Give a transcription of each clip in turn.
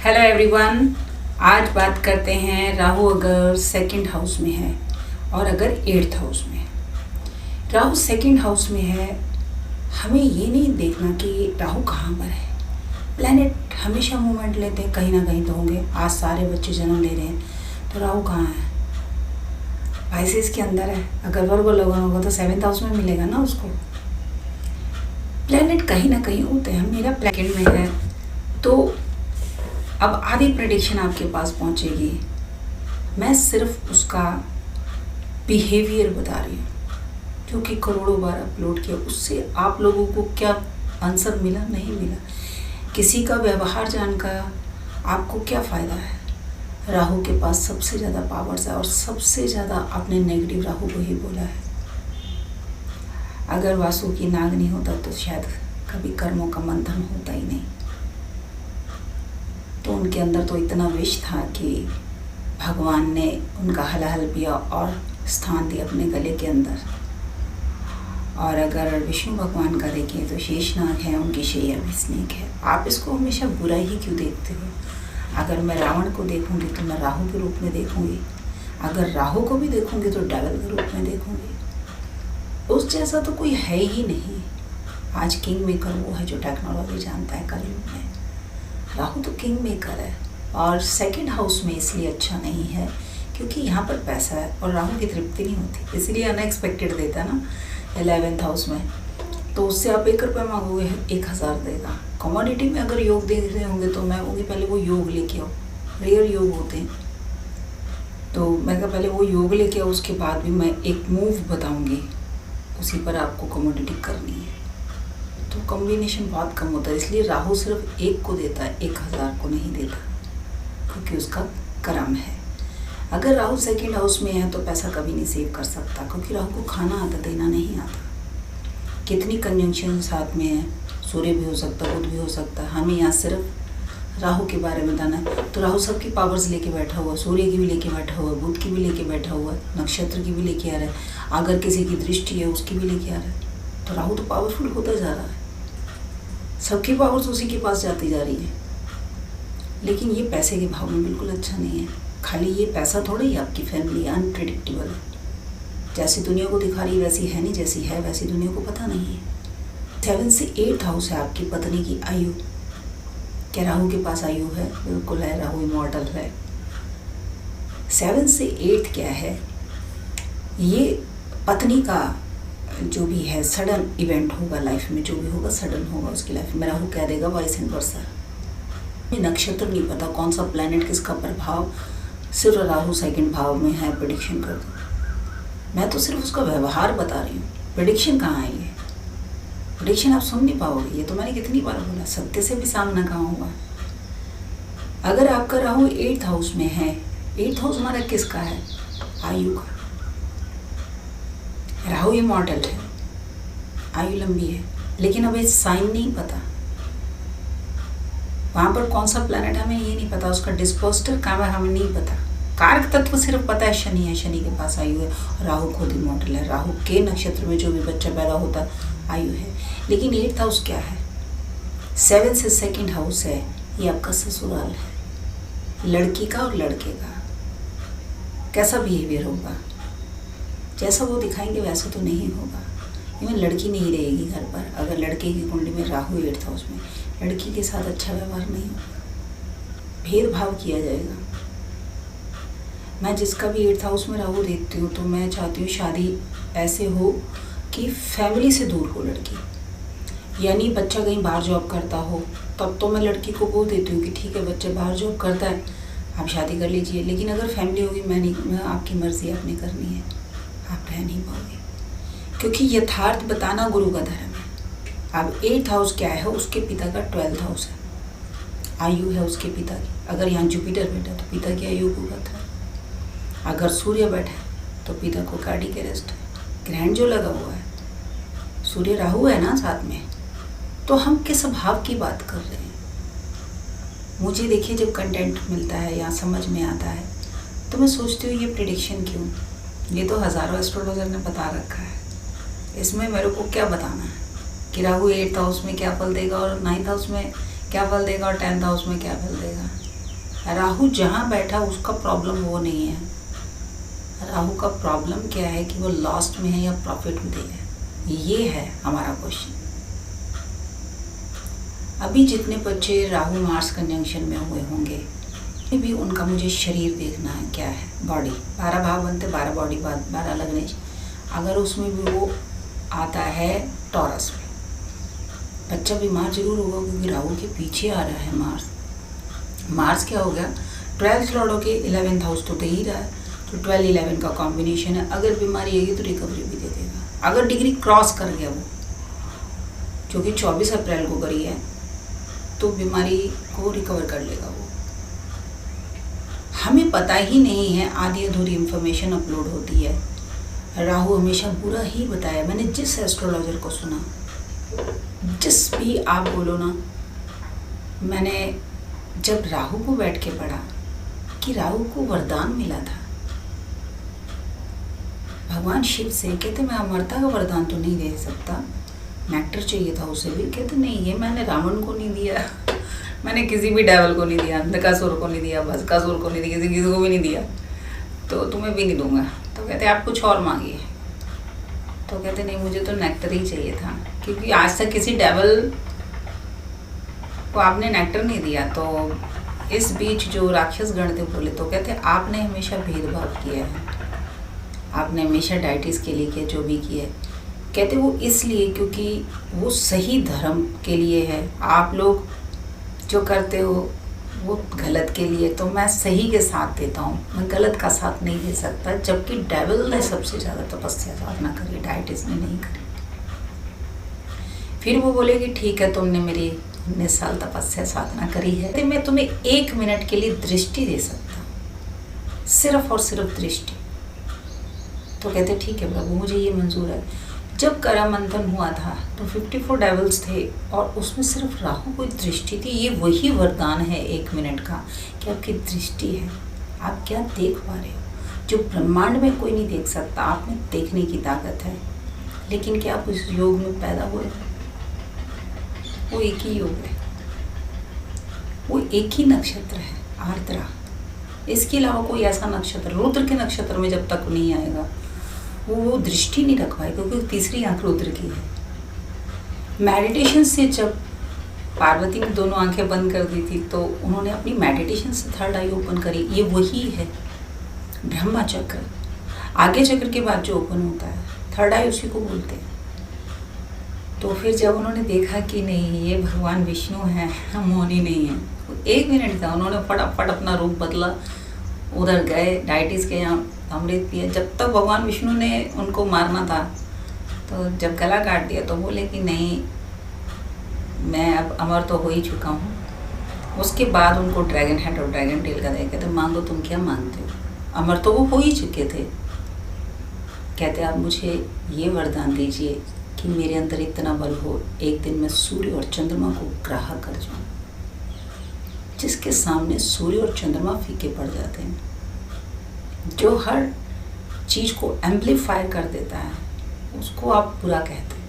Hello everyone. आज बात करते हैं राहु अगर सेकंड हाउस में है और अगर एट्थ हाउस में है। राहु सेकंड हाउस में है, हमें ये नहीं देखना कि राहु कहाँ पर है। प्लैनेट हमेशा मूवमेंट लेते हैं, कहीं ना कहीं तो होंगे। आज सारे बच्चे जन्म ले रहे हैं तो राहु कहाँ है? पाइसेस के अंदर है। अगर वर्गो लगन होगा तो सेवेंथ हाउस में मिलेगा ना उसको। प्लैनेट कहीं ना कहीं होते हैं। मेरा प्लैनेट में है तो अब आधी प्रेडिक्शन आपके पास पहुंचेगी। मैं सिर्फ उसका बिहेवियर बता रही हूँ, क्योंकि करोड़ों बार अपलोड किया, उससे आप लोगों को क्या आंसर मिला नहीं मिला, किसी का व्यवहार जानकर आपको क्या फ़ायदा है। राहु के पास सबसे ज़्यादा पावर्स है और सबसे ज़्यादा आपने नेगेटिव राहु को ही बोला है। अगर वासु की नाग नहीं होता तो शायद कभी कर्मों का मंथन होता ही नहीं। तो उनके अंदर तो इतना विष था कि भगवान ने उनका हलाहल पिया और स्थान दिया अपने गले के अंदर। और अगर विष्णु भगवान का देखें तो शेषनाग है, उनकी शैया भी स्नेक है। आप इसको हमेशा बुरा ही क्यों देखते हो? अगर मैं रावण को देखूंगी तो मैं राहु के रूप में देखूंगी, अगर राहु को भी देखूंगी तो डेविल के रूप में देखूंगी। उस जैसा तो कोई है ही नहीं। आज किंग मेकर वो है जो टेक्नोलॉजी जानता है कलयुग में। राहु तो किंग मेकर है और सेकंड हाउस में इसलिए अच्छा नहीं है क्योंकि यहाँ पर पैसा है और राहु की तृप्ति नहीं होती, इसलिए अनएक्सपेक्टेड देता है ना 11th हाउस में। तो उससे आप 1 रुपये मांगोगे 1000 देगा। कमोडिटी में अगर योग दे रहे होंगे तो मैं बोलूँगी पहले वो योग लेके आओ। रेयर योग होते हैं तो मैं कहा पहले वो योग लेके आओ, उसके बाद भी मैं एक मूव बताऊँगी, उसी पर आपको कमोडिटी करनी है। तो कॉम्बिनेशन बहुत कम होता है, इसलिए राहु सिर्फ 1 को देता है, 1000 को नहीं देता, क्योंकि उसका कर्म है। अगर राहु सेकंड हाउस में है तो पैसा कभी नहीं सेव कर सकता, क्योंकि राहु को खाना आता, देना नहीं आता। कितनी कंजंक्शन साथ में है, सूर्य भी हो सकता है, बुध भी हो सकता है। हमें यहाँ सिर्फ राहु के बारे में बताना है। तो राहु सबकी पावर्स लेके बैठा हुआ, सूर्य की भी लेके बैठा हुआ, बुध की भी लेके बैठा हुआ, नक्षत्र की भी लेके आ रहा है, अगर किसी की दृष्टि है उसकी भी लेके आ रहा है। तो राहु तो पावरफुल होता जा रहा है, सबकी पावर्स उसी के पास जाती जा रही है। लेकिन ये पैसे के भाव में बिल्कुल अच्छा नहीं है। खाली ये पैसा थोड़ा ही आपकी फैमिली अनप्रिडिक्टेबल है। जैसी दुनिया को दिखा रही वैसी है नहीं, जैसी है वैसी दुनिया को पता नहीं है। 7 से 8 हाउस है आपकी पत्नी की आयु। क्या राहु के पास आयु है? बिल्कुल है, राहु इमॉर्टल है। 7 से 8 क्या है? ये पत्नी का जो भी है सडन इवेंट होगा लाइफ में, जो भी होगा सडन होगा उसकी लाइफ में। राहु कह देगा वाइस एंड वर्सा। नक्षत्र नहीं पता कौन सा प्लैनेट किसका प्रभाव, सिर्फ राहु सेकंड भाव में है, प्रेडिक्शन कर दो। मैं तो सिर्फ उसका व्यवहार बता रही हूँ, प्रेडिक्शन कहाँ है? ये प्रेडिक्शन आप सुन नहीं पाओगे। ये तो मैंने कितनी बार बोला, सत्य से भी सामना कहाँ हुआ। अगर आपका राहु 8th हाउस में है, 8th हाउस हमारा किसका है? आयु का। राहु इमॉर्टल है, आयु लंबी है, लेकिन अब ये साइन नहीं पता वहाँ पर कौन सा प्लैनेट, हमें ये नहीं पता। उसका डिस्पोस्टर कहाँ है हमें नहीं पता। कारक तत्व सिर्फ पता है शनि है, शनि के पास आयु है, और राहु खुद इमॉर्टल है। राहु के नक्षत्र में जो भी बच्चा पैदा होता आयु है। लेकिन 8th हाउस क्या है? 7 से सेकंड हाउस है, ये आपका ससुराल है, लड़की का और लड़के का। कैसा बिहेवियर होगा? जैसा वो दिखाएंगे वैसा तो नहीं होगा। इवन लड़की नहीं रहेगी घर पर। अगर लड़के की कुंडली में राहु 8th हाउस में, लड़की के साथ अच्छा व्यवहार नहीं होगा, भेदभाव किया जाएगा। मैं जिसका भी 8th हाउस में राहु देखती हूँ तो मैं चाहती हूँ शादी ऐसे हो कि फैमिली से दूर हो लड़की। यानी बच्चा कहीं बाहर जॉब करता हो तब तो मैं लड़की को बोल देती हूँ कि ठीक है बच्चा बाहर जॉब करता है, आप शादी कर लीजिए। लेकिन अगर फैमिली होगी, मैं आपकी मर्ज़ी आपने करनी है, आप रह नहीं पाओगे, क्योंकि यथार्थ बताना गुरु का धर्म है। अब 8th हाउस क्या है? उसके पिता का 12th हाउस है, आयु है उसके पिता की। अगर यहाँ जुपिटर बैठा तो पिता की आयु को कहता है। अगर सूर्य बैठा तो पिता को कार्डिक अरेस्ट है। ग्रहण जो लगा हुआ है, सूर्य राहु है ना साथ में, तो हम किस भाव की बात कर रहे हैं? मुझे देखिए जब कंटेंट मिलता है या समझ में आता है तो मैं सोचती हूँ ये प्रेडिक्शन क्यों? ये तो हज़ारों एस्ट्रोलॉजर ने बता रखा है, इसमें मेरे को क्या बताना है कि राहु 8th हाउस में क्या फल देगा और 9th हाउस में क्या फल देगा और 10th हाउस में क्या फल देगा। राहु जहाँ बैठा उसका प्रॉब्लम वो नहीं है। राहु का प्रॉब्लम क्या है कि वो लॉस्ट में है या प्रॉफिट में है, ये है हमारा क्वेश्चन। अभी जितने बच्चे राहु मार्स कंजंक्शन में हुए होंगे भी उनका मुझे शरीर देखना है, क्या है बॉडी। 12 भाव बनते, 12 बॉडी, 12 लगने। अगर उसमें भी वो आता है टॉरस में, बच्चा बीमार जरूर होगा क्योंकि राहु के पीछे आ रहा है मार्स। मार्स क्या हो गया, 12 लॉर्ड के 11th हाउस तो दे ही रहा है, तो 12-11 का कॉम्बिनेशन है। अगर बीमारी आएगी तो रिकवरी भी दे देगा। अगर डिग्री क्रॉस कर गया वो, जो कि 24 अप्रैल को करी है, तो बीमारी को रिकवर कर लेगा वो। हमें पता ही नहीं है, आधी अधूरी इंफॉर्मेशन अपलोड होती है। राहु हमेशा बुरा ही बताया। मैंने जिस एस्ट्रोलॉजर को सुना, जिस भी आप बोलो ना, मैंने जब राहु को बैठ के पढ़ा कि राहु को वरदान मिला था भगवान शिव से, कहते मैं अमरता का वरदान तो नहीं दे सकता, नेक्टर चाहिए था उसे भी। कहते नहीं, ये मैंने रावण को नहीं दिया, मैंने किसी भी डेवल को नहीं दिया, अंधकासुर को नहीं दिया, भस्कासुर को नहीं दिया, किसी को भी नहीं दिया, तो तुम्हें भी नहीं दूंगा। तो कहते आप कुछ और मांगिए। तो कहते नहीं, मुझे तो नेक्टर ही चाहिए था, क्योंकि आज तक किसी डेवल को आपने नेक्टर नहीं दिया। तो इस बीच जो राक्षस गण थे बोले, तो कहते आपने हमेशा भेदभाव किया है, आपने हमेशा डाइटिस के लिए किया, जो भी किया है। कहते वो इसलिए क्योंकि वो सही धर्म के लिए है, आप लोग जो करते हो वो गलत के लिए, तो मैं सही के साथ देता हूँ, मैं गलत का साथ नहीं दे सकता। जबकि डेविल ने सबसे ज़्यादा तपस्या साधना करी, डाइटिस ने नहीं करी। फिर वो बोले कि ठीक है, तुमने मेरी 19 साल तपस्या साधना करी है, तो मैं तुम्हें 1 मिनट के लिए दृष्टि दे सकता हूँ, सिर्फ और सिर्फ दृष्टि। तो कहते ठीक है प्रभु, मुझे ये मंजूर है। जब करामंथन हुआ था तो 54 डेविल्स थे और उसमें सिर्फ राहु को दृष्टि थी। ये वही वरदान है 1 मिनट का कि आपकी दृष्टि है, आप क्या देख पा रहे हो, जो ब्रह्मांड में कोई नहीं देख सकता। आप में देखने की ताकत है, लेकिन क्या आप उस योग में पैदा हुए? वो एक ही योग है, वो एक ही नक्षत्र है, आर्द्रा। इसके अलावा कोई ऐसा नक्षत्र, रुद्र के नक्षत्र में जब तक नहीं आएगा वो दृष्टि नहीं रख पाए, क्योंकि तीसरी आंख रुद्र की है। मेडिटेशन से जब पार्वती ने दोनों आंखें बंद कर दी थी, तो उन्होंने अपनी मेडिटेशन से 3rd आई ओपन करी। ये वही है ब्रह्मा चक्र, आगे चक्र के बाद जो ओपन होता है 3rd आई, उसी को बोलते हैं। तो फिर जब उन्होंने देखा कि नहीं, ये भगवान विष्णु है, मोहिनी नहीं है, तो 1 मिनट था, उन्होंने फटाफट अपना रूप बदला, उधर गए, डाइटिस के यहाँ अमृत पिया। जब तक भगवान विष्णु ने उनको मारना था, तो जब गला काट दिया तो बोले कि नहीं, मैं अब अमर तो हो ही चुका हूँ। उसके बाद उनको ड्रैगन हेड और ड्रैगन टेल का दे, कहते मांगो, तुम क्या मांगते हो, अमर तो वो हो ही चुके थे। कहते आप मुझे ये वरदान दीजिए कि मेरे अंदर इतना बल हो, एक दिन मैं सूर्य और चंद्रमा को ग्राह कर जाऊँ, जिसके सामने सूर्य और चंद्रमा फीके पड़ जाते हैं, जो हर चीज़ को एम्प्लीफाई कर देता है, उसको आप बुरा कहते हैं।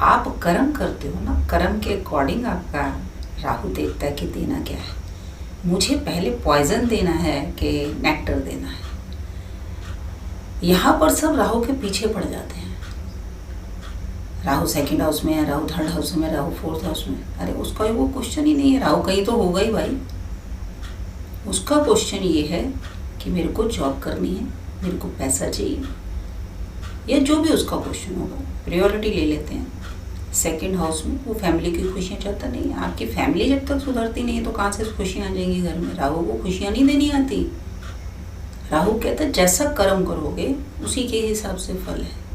आप कर्म करते हो ना, कर्म के अकॉर्डिंग आपका राहु देखता है कि देना क्या है। मुझे पहले पॉइजन देना है कि नेक्टर देना है। यहाँ पर सब राहु के पीछे पड़ जाते हैं। राहु 2nd हाउस में है, राहु 3rd हाउस में, राहु 4th हाउस में। अरे उसका वो क्वेश्चन ही नहीं है, राहु कहीं तो होगा ही भाई। उसका क्वेश्चन ये है कि मेरे को जॉब करनी है, मेरे को पैसा चाहिए, या जो भी उसका क्वेश्चन होगा, प्रायोरिटी ले लेते हैं। 2nd हाउस में वो फैमिली की खुशियाँ चाहता नहीं है। आपकी फैमिली जब तक सुधरती नहीं है तो कहाँ से खुशियाँ आ जाएंगी घर में? राहु को खुशियाँ नहीं देनी आती। राहु कहता है जैसा कर्म करोगे उसी के हिसाब से फल है।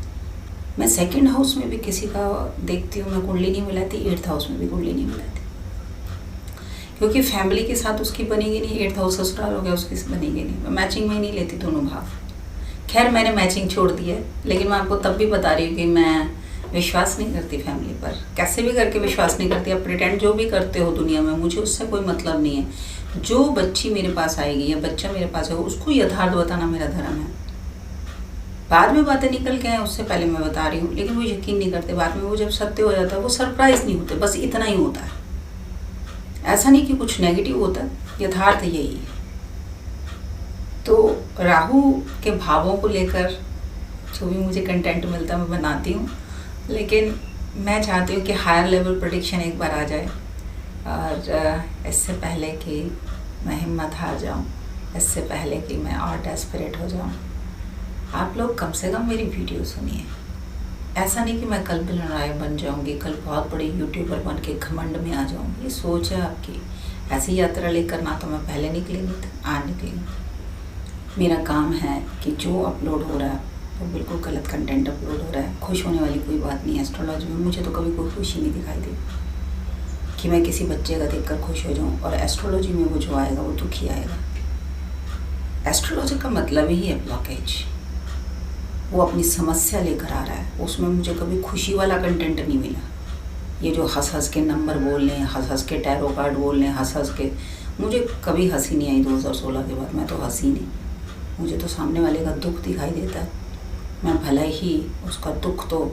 मैं 2nd हाउस में भी किसी का देखती हूँ, मैं कुंडली नहीं मिलाती, 8th हाउस में भी कुंडली नहीं मिलाती, क्योंकि फैमिली के साथ उसकी बनेगी नहीं। 8th हाउस ससुराल हो गया, उसकी बनेगी नहीं। मैं मैचिंग में ही नहीं लेती दोनों भाव। खैर मैंने मैचिंग छोड़ दी है, लेकिन मैं आपको तब भी बता रही हूँ कि मैं विश्वास नहीं करती फैमिली पर, कैसे भी करके विश्वास नहीं करती। आप प्रिटेंड जो भी करते हो दुनिया में, मुझे उससे कोई मतलब नहीं है। जो बच्ची मेरे पास आएगी या बच्चा मेरे पास है, उसको यथार्थ बताना मेरा धर्म है। बाद में बातें निकल के आए, उससे पहले मैं बता रही हूँ, लेकिन वो यकीन नहीं करते। बाद में वो जब सत्य हो जाता है वो सरप्राइज नहीं होते, बस इतना ही होता है। ऐसा नहीं कि कुछ नेगेटिव होता है, यथार्थ यही है। तो राहु के भावों को लेकर जो भी मुझे कंटेंट मिलता है मैं बनाती हूँ, लेकिन मैं चाहती हूँ कि हायर लेवल प्रेडिक्शन एक बार आ जाए, और इससे पहले कि मैं हिम्मत हार जाऊँ, इससे पहले कि मैं और डेस्परेट हो जाऊँ, आप लोग कम से कम मेरी वीडियो सुनिए। ऐसा नहीं कि मैं कल बिलियनर बन जाऊँगी, कल बहुत बड़ी यूट्यूबर बन के घमंड में आ जाऊँगी। ये सोच है आपकी। ऐसी यात्रा लेकर ना तो मैं पहले निकलेंगी आज निकलेंगी। मेरा काम है कि जो अपलोड हो रहा है वो बिल्कुल गलत कंटेंट अपलोड हो रहा है। खुश होने वाली कोई बात नहीं है। एस्ट्रोलॉजी में मुझे तो कभी कोई खुशी नहीं दिखाई दी कि मैं किसी बच्चे का देखकर खुश हो जाऊँ, और एस्ट्रोलॉजी में वो जो आएगा वो दुखी आएगा। एस्ट्रोलॉजी का मतलब ही है ब्लॉकेज। वो अपनी समस्या लेकर आ रहा है, उसमें मुझे कभी खुशी वाला कंटेंट नहीं मिला। ये जो हंस हंस के नंबर बोल लें, हंस हंस के टैरो कार्ड बोल लें, हंस हंस के, मुझे कभी हंसी नहीं आई 2016 के बाद। मैं तो हंसी नहीं, मुझे तो सामने वाले का दुख दिखाई देता है। मैं भले ही उसका दुख तो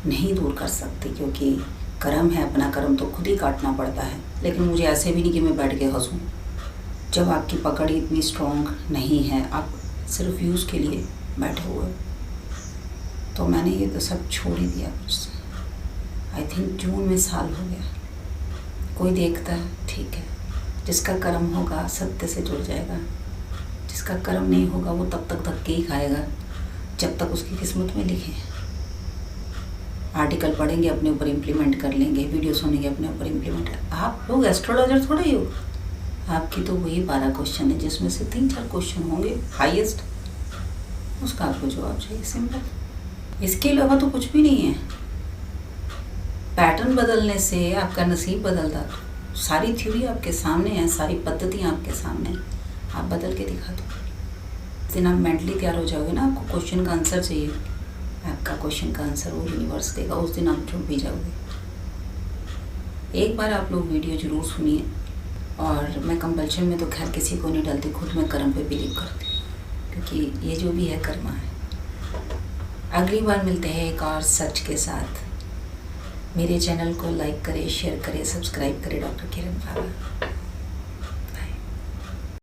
नहीं दूर कर सकती, क्योंकि कर्म है, अपना कर्म तो खुद ही काटना पड़ता है। लेकिन मुझे ऐसे भी नहीं कि मैं बैठ के हंसूँ। जब आपकी पकड़ इतनी स्ट्रॉन्ग नहीं है, आप सिर्फ व्यूज़ के लिए बैठे हुए, तो मैंने ये तो सब छोड़ ही दिया मुझसे। आई थिंक जून में साल हो गया। कोई देखता है ठीक है, जिसका कर्म होगा सत्य से जुड़ जाएगा, जिसका कर्म नहीं होगा वो तब तक धक्के ही खाएगा जब तक उसकी किस्मत में लिखे। आर्टिकल पढ़ेंगे, अपने ऊपर इम्प्लीमेंट कर लेंगे, वीडियो सुनेंगे, अपने ऊपर इम्प्लीमेंट। आप लोग एस्ट्रोलॉजर थोड़ा ही हो। आपकी तो वही 12 क्वेश्चन है, जिसमें से 3-4 क्वेश्चन होंगे हाईएस्ट, उसका आपको जवाब चाहिए, सिंपल। इसके अलावा तो कुछ भी नहीं है। पैटर्न बदलने से आपका नसीब बदलता। सारी थ्योरी आपके सामने है, सारी पद्धतियाँ आपके सामने हैं, आप बदल के दिखा दो। जिस दिन आप मेंटली तैयार हो जाओगे ना, आपको क्वेश्चन का आंसर चाहिए, आपका क्वेश्चन का आंसर वो यूनिवर्स देगा, उस दिन आप जुड़ भी जाओगे। एक बार आप लोग वीडियो ज़रूर सुनिए, और मैं कंपल्शन में तो खैर किसी को नहीं डालती, खुद मैं कर्म पे बिलीव करती हूँ, क्योंकि ये जो भी है कर्मा है। अगली बार मिलते हैं एक और सच के साथ। मेरे चैनल को लाइक करें, शेयर करें, सब्सक्राइब करें। डॉक्टर किरण बाबा।